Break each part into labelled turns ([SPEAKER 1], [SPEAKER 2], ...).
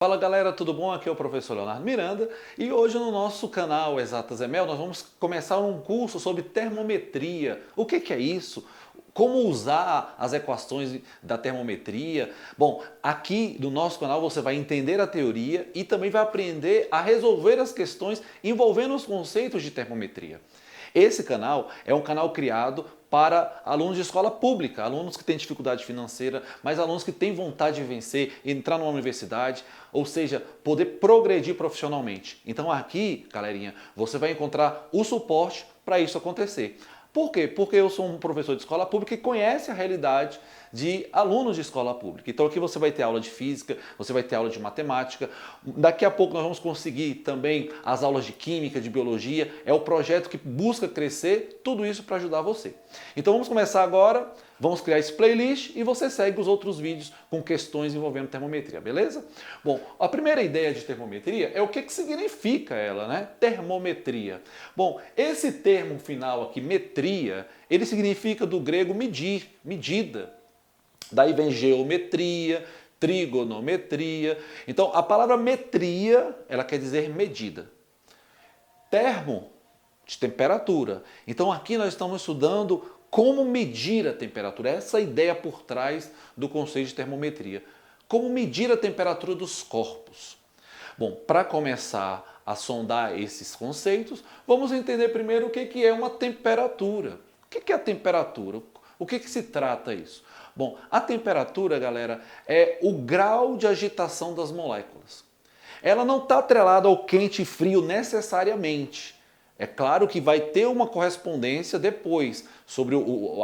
[SPEAKER 1] Fala galera, tudo bom? Aqui é o professor Leonardo Miranda e hoje no nosso canal Exatas EMEL nós vamos começar um curso sobre termometria. O que é isso? Como usar as equações da termometria? Bom, aqui no nosso canal você vai entender a teoria e também vai aprender a resolver as questões envolvendo os conceitos de termometria. Esse canal é um canal criado para alunos de escola pública, alunos que têm dificuldade financeira, mas alunos que têm vontade de vencer, entrar numa universidade, ou seja, poder progredir profissionalmente. Então aqui, galerinha, você vai encontrar o suporte para isso acontecer. Por quê? Porque eu sou um professor de escola pública e conhece a realidade de alunos de escola pública. Então aqui você vai ter aula de física, você vai ter aula de matemática. Daqui a pouco nós vamos conseguir também as aulas de química, de biologia. É o projeto que busca crescer, tudo isso para ajudar você. Então vamos começar agora, vamos criar esse playlist e você segue os outros vídeos com questões envolvendo termometria, beleza? Bom, a primeira ideia de termometria é o que significa ela, né? Termometria. Bom, esse termo final aqui, metria, ele significa do grego medir, medida. Daí vem geometria, trigonometria. Então a palavra metria, ela quer dizer medida. Termo, de temperatura. Então aqui nós estamos estudando como medir a temperatura. Essa é a ideia por trás do conceito de termometria. Como medir a temperatura dos corpos. Bom, para começar a sondar esses conceitos, vamos entender primeiro o que é uma temperatura. O que é a temperatura? O que se trata isso? Bom, a temperatura, galera, é o grau de agitação das moléculas. Ela não está atrelada ao quente e frio necessariamente. É claro que vai ter uma correspondência depois sobre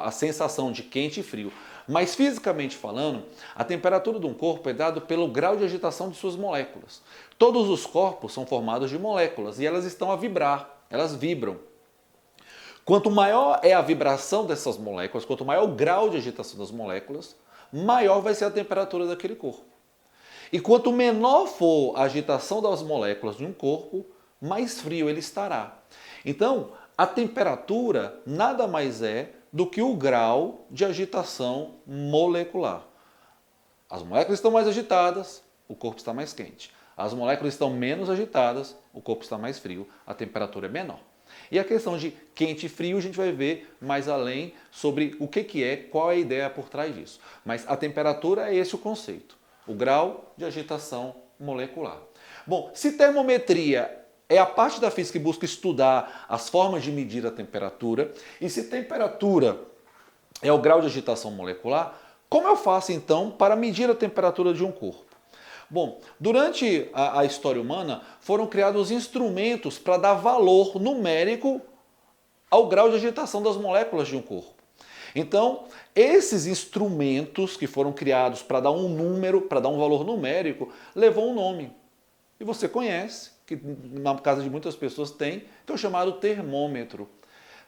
[SPEAKER 1] a sensação de quente e frio. Mas fisicamente falando, a temperatura de um corpo é dada pelo grau de agitação de suas moléculas. Todos os corpos são formados de moléculas e elas estão a vibrar, elas vibram. Quanto maior é a vibração dessas moléculas, quanto maior o grau de agitação das moléculas, maior vai ser a temperatura daquele corpo. E quanto menor for a agitação das moléculas de um corpo, mais frio ele estará. Então, a temperatura nada mais é do que o grau de agitação molecular. As moléculas estão mais agitadas, o corpo está mais quente. As moléculas estão menos agitadas, o corpo está mais frio, a temperatura é menor. E a questão de quente e frio a gente vai ver mais além sobre o que é, qual é a ideia por trás disso. Mas a temperatura é esse o conceito, o grau de agitação molecular. Bom, se termometria é a parte da física que busca estudar as formas de medir a temperatura, e se temperatura é o grau de agitação molecular, como eu faço então para medir a temperatura de um corpo? Bom, durante a história humana foram criados instrumentos para dar valor numérico ao grau de agitação das moléculas de um corpo. Então, esses instrumentos que foram criados para dar um número, para dar um valor numérico, levou um nome. E você conhece, que na casa de muitas pessoas tem, que é o chamado termômetro.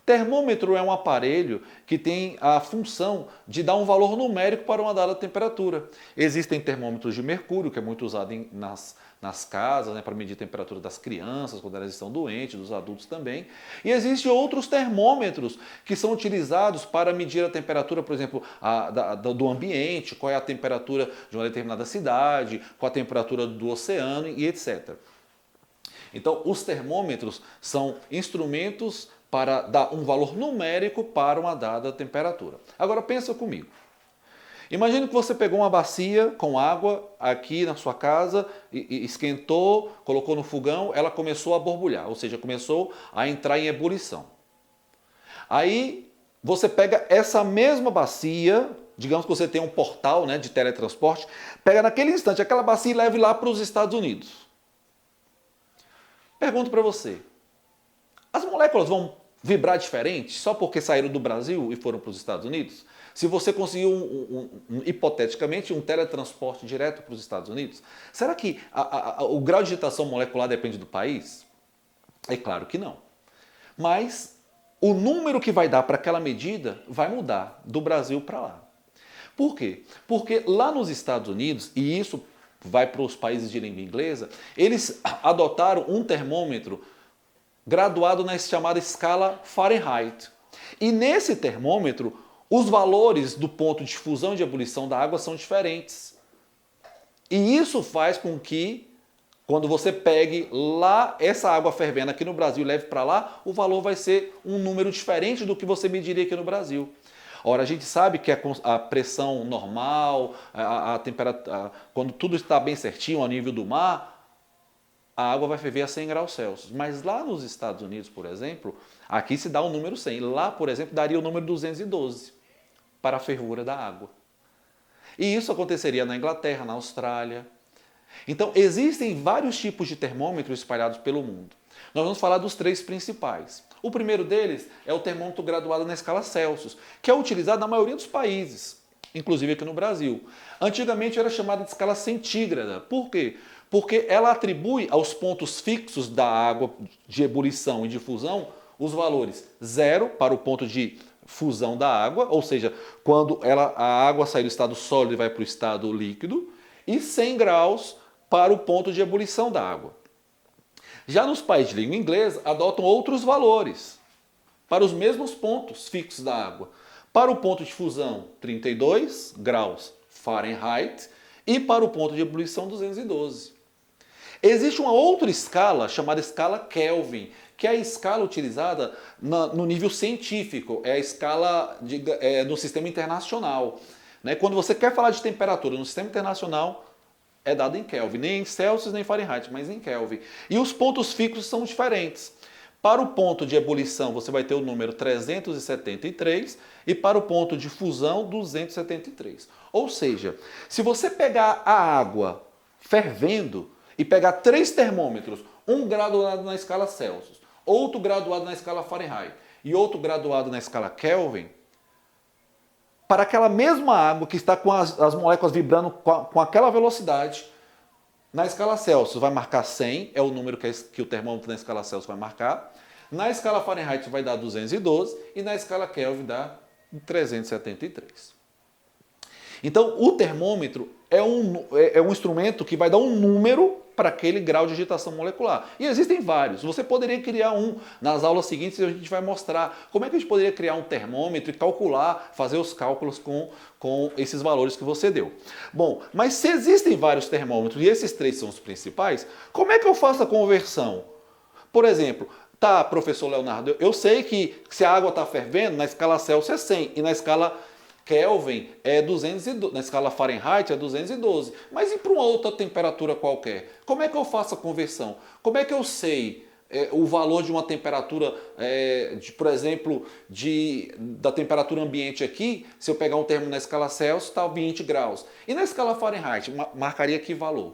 [SPEAKER 1] Termômetro é um aparelho que tem a função de dar um valor numérico para uma dada temperatura. Existem termômetros de mercúrio, que é muito usado nas casas, né, para medir a temperatura das crianças, quando elas estão doentes, dos adultos também. E existem outros termômetros que são utilizados para medir a temperatura, por exemplo, do ambiente, qual é a temperatura de uma determinada cidade, qual a temperatura do oceano e etc. Então, os termômetros são instrumentos para dar um valor numérico para uma dada temperatura. Agora pensa comigo. Imagine que você pegou uma bacia com água aqui na sua casa, e esquentou, colocou no fogão, ela começou a borbulhar, ou seja, começou a entrar em ebulição. Aí você pega essa mesma bacia, digamos que você tem um portal, né, de teletransporte, pega naquele instante aquela bacia e leva lá para os Estados Unidos. Pergunto para você, as moléculas vão vibrar diferente só porque saíram do Brasil e foram para os Estados Unidos? Se você conseguiu, hipoteticamente, um teletransporte direto para os Estados Unidos, será que o grau de agitação molecular depende do país? É claro que não. Mas o número que vai dar para aquela medida vai mudar do Brasil para lá. Por quê? Porque lá nos Estados Unidos, e isso vai para os países de língua inglesa, eles adotaram um termômetro graduado na chamada escala Fahrenheit. E nesse termômetro, os valores do ponto de fusão e de ebulição da água são diferentes. E isso faz com que, quando você pegue lá essa água fervendo aqui no Brasil e leve para lá, o valor vai ser um número diferente do que você mediria aqui no Brasil. Ora, a gente sabe que a pressão normal, a temperatura, quando tudo está bem certinho ao nível do mar, a água vai ferver a 100 graus Celsius. Mas lá nos Estados Unidos, por exemplo, aqui se dá o número 100. Lá, por exemplo, daria o número 212 para a fervura da água. E isso aconteceria na Inglaterra, na Austrália. Então, existem vários tipos de termômetros espalhados pelo mundo. Nós vamos falar dos 3 principais. O primeiro deles é o termômetro graduado na escala Celsius, que é utilizado na maioria dos países, inclusive aqui no Brasil. Antigamente era chamada de escala centígrada. Por quê? Porque ela atribui aos pontos fixos da água de ebulição e de fusão os valores 0 para o ponto de fusão da água, ou seja, quando a água sai do estado sólido e vai para o estado líquido, e 100 graus para o ponto de ebulição da água. Já nos países de língua inglesa, adotam outros valores para os mesmos pontos fixos da água. Para o ponto de fusão, 32 graus Fahrenheit, e para o ponto de ebulição, 212. Existe uma outra escala, chamada escala Kelvin, que é a escala utilizada no nível científico, é a escala no sistema internacional. Né? Quando você quer falar de temperatura no sistema internacional, é dado em Kelvin, nem em Celsius nem Fahrenheit, mas em Kelvin. E os pontos fixos são diferentes. Para o ponto de ebulição, você vai ter o número 373 e para o ponto de fusão, 273. Ou seja, se você pegar a água fervendo e pegar 3 termômetros, um graduado na escala Celsius, outro graduado na escala Fahrenheit e outro graduado na escala Kelvin, para aquela mesma água que está com as moléculas vibrando com aquela velocidade, na escala Celsius vai marcar 100, é o número que o termômetro na escala Celsius vai marcar. Na escala Fahrenheit vai dar 212 e na escala Kelvin dá 373. Então, o termômetro é um instrumento que vai dar um número para aquele grau de agitação molecular. E existem vários. Você poderia criar um. Nas aulas seguintes a gente vai mostrar como é que a gente poderia criar um termômetro e calcular, fazer os cálculos com esses valores que você deu. Bom, mas se existem vários termômetros e esses 3 são os principais, como é que eu faço a conversão? Por exemplo, tá, professor Leonardo, eu sei que se a água está fervendo, na escala Celsius é 100 e na escala Kelvin é 212, na escala Fahrenheit é 212. Mas e para uma outra temperatura qualquer? Como é que eu faço a conversão? Como é que eu sei o valor de uma temperatura, por exemplo, da temperatura ambiente aqui, se eu pegar um termo na escala Celsius, está 20 graus. E na escala Fahrenheit, marcaria que valor?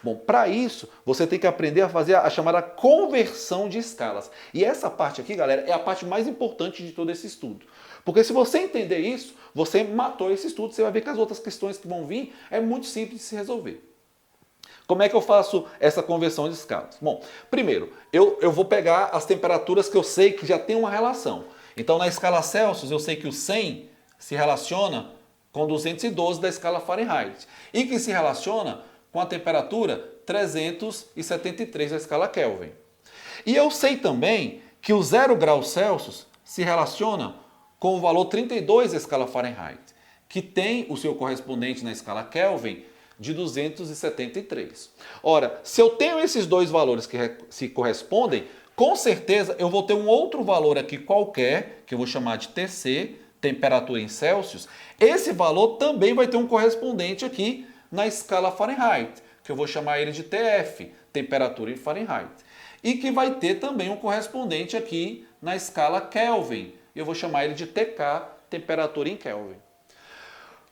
[SPEAKER 1] Bom, para isso, você tem que aprender a fazer a chamada conversão de escalas. E essa parte aqui, galera, é a parte mais importante de todo esse estudo. Porque se você entender isso, você matou esse estudo, você vai ver que as outras questões que vão vir é muito simples de se resolver. Como é que eu faço essa conversão de escalas? Bom, primeiro, eu vou pegar as temperaturas que eu sei que já tem uma relação. Então, na escala Celsius, eu sei que o 100 se relaciona com 212 da escala Fahrenheit. E que se relaciona com a temperatura 373 da escala Kelvin. E eu sei também que o 0 graus Celsius se relaciona com o valor 32 da escala Fahrenheit, que tem o seu correspondente na escala Kelvin de 273. Ora, se eu tenho esses dois valores que se correspondem, com certeza eu vou ter um outro valor aqui qualquer, que eu vou chamar de TC, temperatura em Celsius. Esse valor também vai ter um correspondente aqui na escala Fahrenheit, que eu vou chamar ele de TF, temperatura em Fahrenheit. E que vai ter também um correspondente aqui na escala Kelvin. Eu vou chamar ele de TK, temperatura em Kelvin.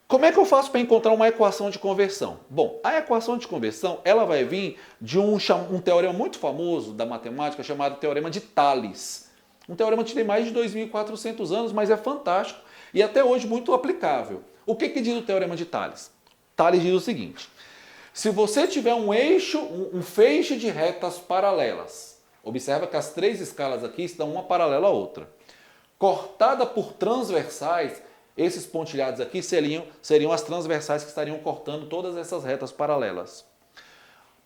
[SPEAKER 1] Como é que eu faço para encontrar uma equação de conversão? Bom, a equação de conversão ela vai vir de um teorema muito famoso da matemática chamado Teorema de Thales. Um teorema que tem mais de 2.400 anos, mas é fantástico e até hoje muito aplicável. O que diz o Teorema de Thales? Thales diz o seguinte: se você tiver um eixo, um feixe de retas paralelas, observa que as 3 escalas aqui estão uma paralela à outra, cortada por transversais, esses pontilhados aqui seriam as transversais que estariam cortando todas essas retas paralelas.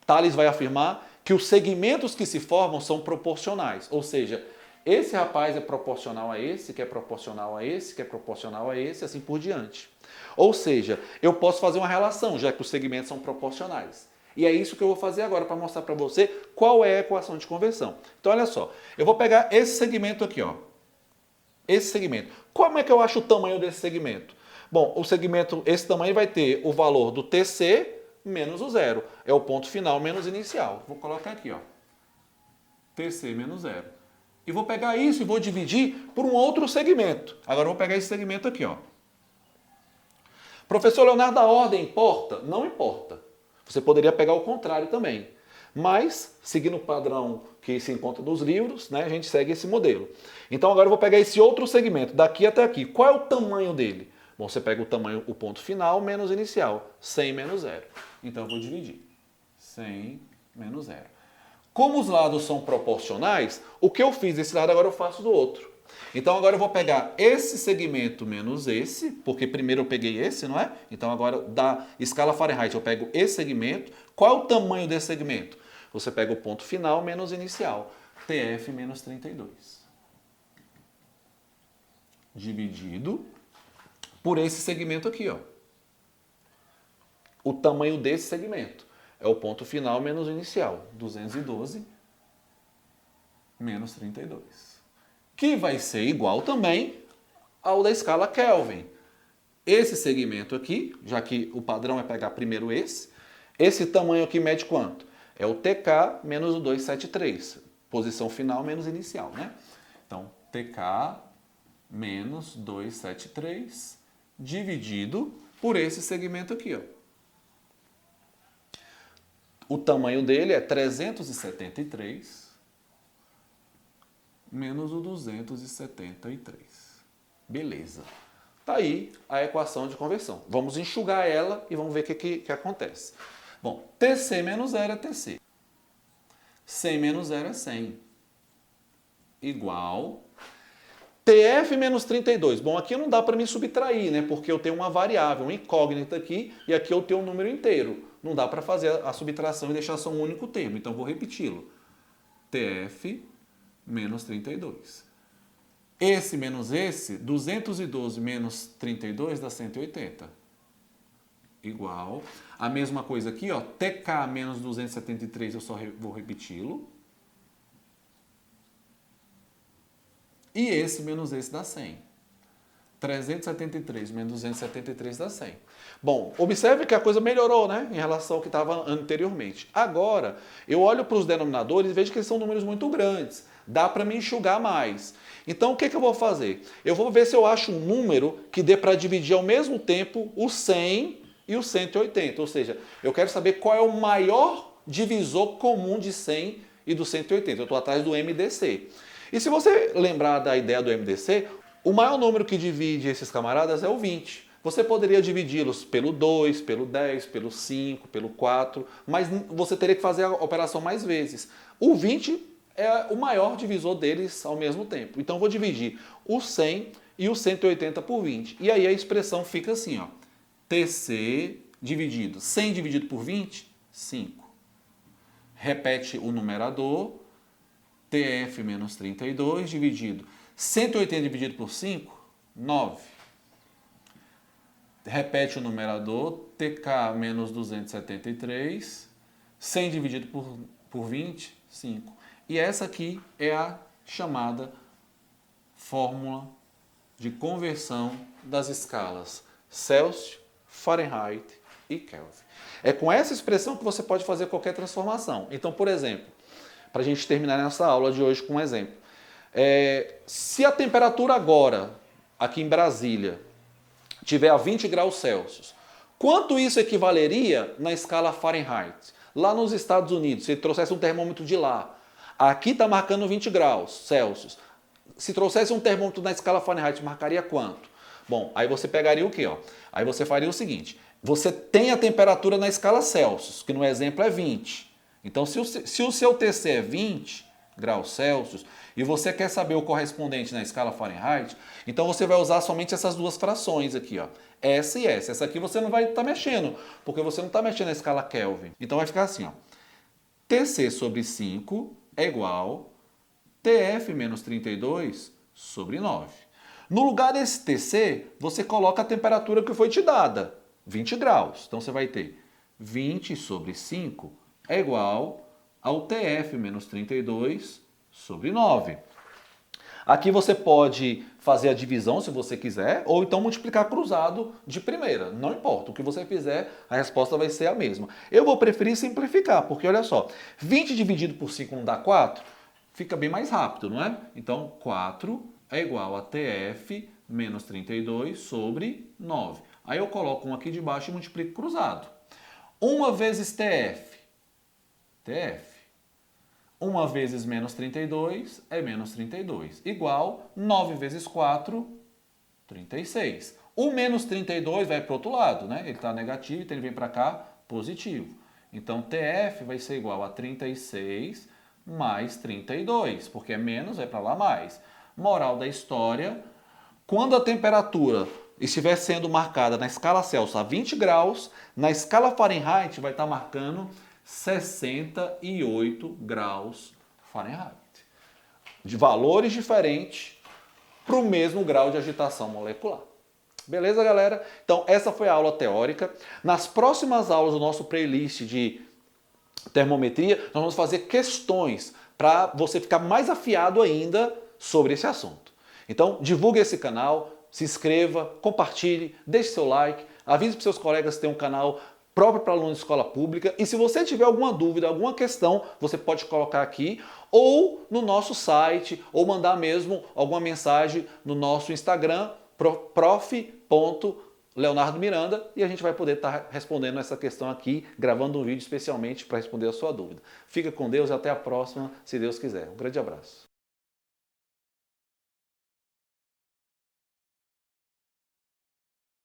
[SPEAKER 1] Thales vai afirmar que os segmentos que se formam são proporcionais, ou seja, Esse rapaz é proporcional a esse, que é proporcional a esse, que é proporcional a esse, assim por diante. Ou seja, eu posso fazer uma relação, já que os segmentos são proporcionais. E é isso que eu vou fazer agora para mostrar para você qual é a equação de conversão. Então, olha só, eu vou pegar esse segmento aqui, ó. Esse segmento. Como é que eu acho o tamanho desse segmento? Bom, o segmento, esse tamanho vai ter o valor do TC menos o zero. É o ponto final menos inicial. Vou colocar aqui, ó. TC menos zero. E vou pegar isso e vou dividir por um outro segmento. Agora eu vou pegar esse segmento aqui, ó. Professor Leonardo, a ordem importa? Não importa. Você poderia pegar o contrário também. Mas, seguindo o padrão que se encontra nos livros, né, a gente segue esse modelo. Então agora eu vou pegar esse outro segmento, daqui até aqui. Qual é o tamanho dele? Bom, você pega o tamanho, o ponto final menos inicial. 100 menos 0. Então eu vou dividir. 100 menos 0. Como os lados são proporcionais, o que eu fiz desse lado agora eu faço do outro. Então agora eu vou pegar esse segmento menos esse, porque primeiro eu peguei esse, não é? Então agora da escala Fahrenheit eu pego esse segmento. Qual é o tamanho desse segmento? Você pega o ponto final menos inicial, TF menos 32. Dividido por esse segmento aqui, ó. O tamanho desse segmento é o ponto final menos inicial, 212 menos 32. Que vai ser igual também ao da escala Kelvin. Esse segmento aqui, já que o padrão é pegar primeiro esse tamanho aqui mede quanto? É o TK menos o 273, posição final menos inicial, né? Então, TK menos 273 dividido por esse segmento aqui, ó. O tamanho dele é 373 menos o 273. Beleza. Tá aí a equação de conversão. Vamos enxugar ela e vamos ver o que acontece. Bom, TC menos 0 é TC. 100 menos 0 é 100. Igual TF menos 32. Bom, aqui não dá para me subtrair, né? Porque eu tenho uma variável, uma incógnita aqui, e aqui eu tenho um número inteiro. Não dá para fazer a subtração e deixar só um único termo. Então, vou repeti-lo. TF menos 32. Esse menos esse, 212 menos 32 dá 180. Igual. A mesma coisa aqui, ó. TK menos 273, eu só vou repeti-lo. E esse menos esse dá 100. 373 menos 273 dá 100. Bom, observe que a coisa melhorou, né? Em relação ao que estava anteriormente. Agora, eu olho para os denominadores e vejo que eles são números muito grandes. Dá para me enxugar mais. Então, o que eu vou fazer? Eu vou ver se eu acho um número que dê para dividir ao mesmo tempo o 100 e o 180. Ou seja, eu quero saber qual é o maior divisor comum de 100 e do 180. Eu estou atrás do MDC. E se você lembrar da ideia do MDC, o maior número que divide esses camaradas é o 20. Você poderia dividi-los pelo 2, pelo 10, pelo 5, pelo 4, mas você teria que fazer a operação mais vezes. O 20 é o maior divisor deles ao mesmo tempo. Então, eu vou dividir o 100 e o 180 por 20. E aí a expressão fica assim, ó. TC dividido 100 dividido por 20, 5. Repete o numerador. TF menos 32 dividido 180 dividido por 5, 9. Repete o numerador, TK menos 273, 100 dividido por 20, 5. E essa aqui é a chamada fórmula de conversão das escalas Celsius, Fahrenheit e Kelvin. É com essa expressão que você pode fazer qualquer transformação. Então, por exemplo, para a gente terminar nessa aula de hoje com um exemplo. Se a temperatura agora, aqui em Brasília, tiver a 20 graus Celsius, quanto isso equivaleria na escala Fahrenheit? Lá nos Estados Unidos, se trouxesse um termômetro de lá, aqui está marcando 20 graus Celsius. Se trouxesse um termômetro na escala Fahrenheit, marcaria quanto? Bom, aí você pegaria o quê? Ó? Aí você faria o seguinte, você tem a temperatura na escala Celsius, que no exemplo é 20. Então, se o seu TC é 20 graus Celsius e você quer saber o correspondente na escala Fahrenheit, então você vai usar somente essas duas frações aqui, ó, S e S. Essa aqui você não vai estar mexendo, porque você não está mexendo na escala Kelvin. Então vai ficar assim, ó, TC sobre 5 é igual TF menos 32 sobre 9. No lugar desse TC, você coloca a temperatura que foi te dada, 20 graus. Então você vai ter 20 sobre 5 é igual ao TF menos 32 sobre 9. Aqui você pode fazer a divisão se você quiser, ou então multiplicar cruzado de primeira. Não importa, o que você fizer, a resposta vai ser a mesma. Eu vou preferir simplificar, porque olha só, 20 dividido por 5 não dá 4? Fica bem mais rápido, não é? Então 4 é igual a TF menos 32 sobre 9. Aí eu coloco um aqui de baixo e multiplico cruzado. 1 vezes TF, TF. 1 vezes menos 32 é menos 32, igual 9 vezes 4, 36. O menos 32 vai para o outro lado, né? Ele está negativo, então ele vem para cá positivo. Então TF vai ser igual a 36 mais 32, porque é menos, vai para lá mais. Moral da história, quando a temperatura estiver sendo marcada na escala Celsius a 20 graus, na escala Fahrenheit vai estar marcando 68 graus Fahrenheit. De valores diferentes para o mesmo grau de agitação molecular. Beleza, galera? Então, essa foi a aula teórica. Nas próximas aulas do nosso playlist de termometria, nós vamos fazer questões para você ficar mais afiado ainda sobre esse assunto. Então, divulgue esse canal, se inscreva, compartilhe, deixe seu like, avise para seus colegas que tem um canal próprio para aluno de escola pública. E se você tiver alguma dúvida, alguma questão, você pode colocar aqui ou no nosso site, ou mandar mesmo alguma mensagem no nosso Instagram, prof.leonardomiranda, e a gente vai poder estar respondendo essa questão aqui, gravando um vídeo especialmente para responder a sua dúvida. Fica com Deus e até a próxima, se Deus quiser. Um grande abraço.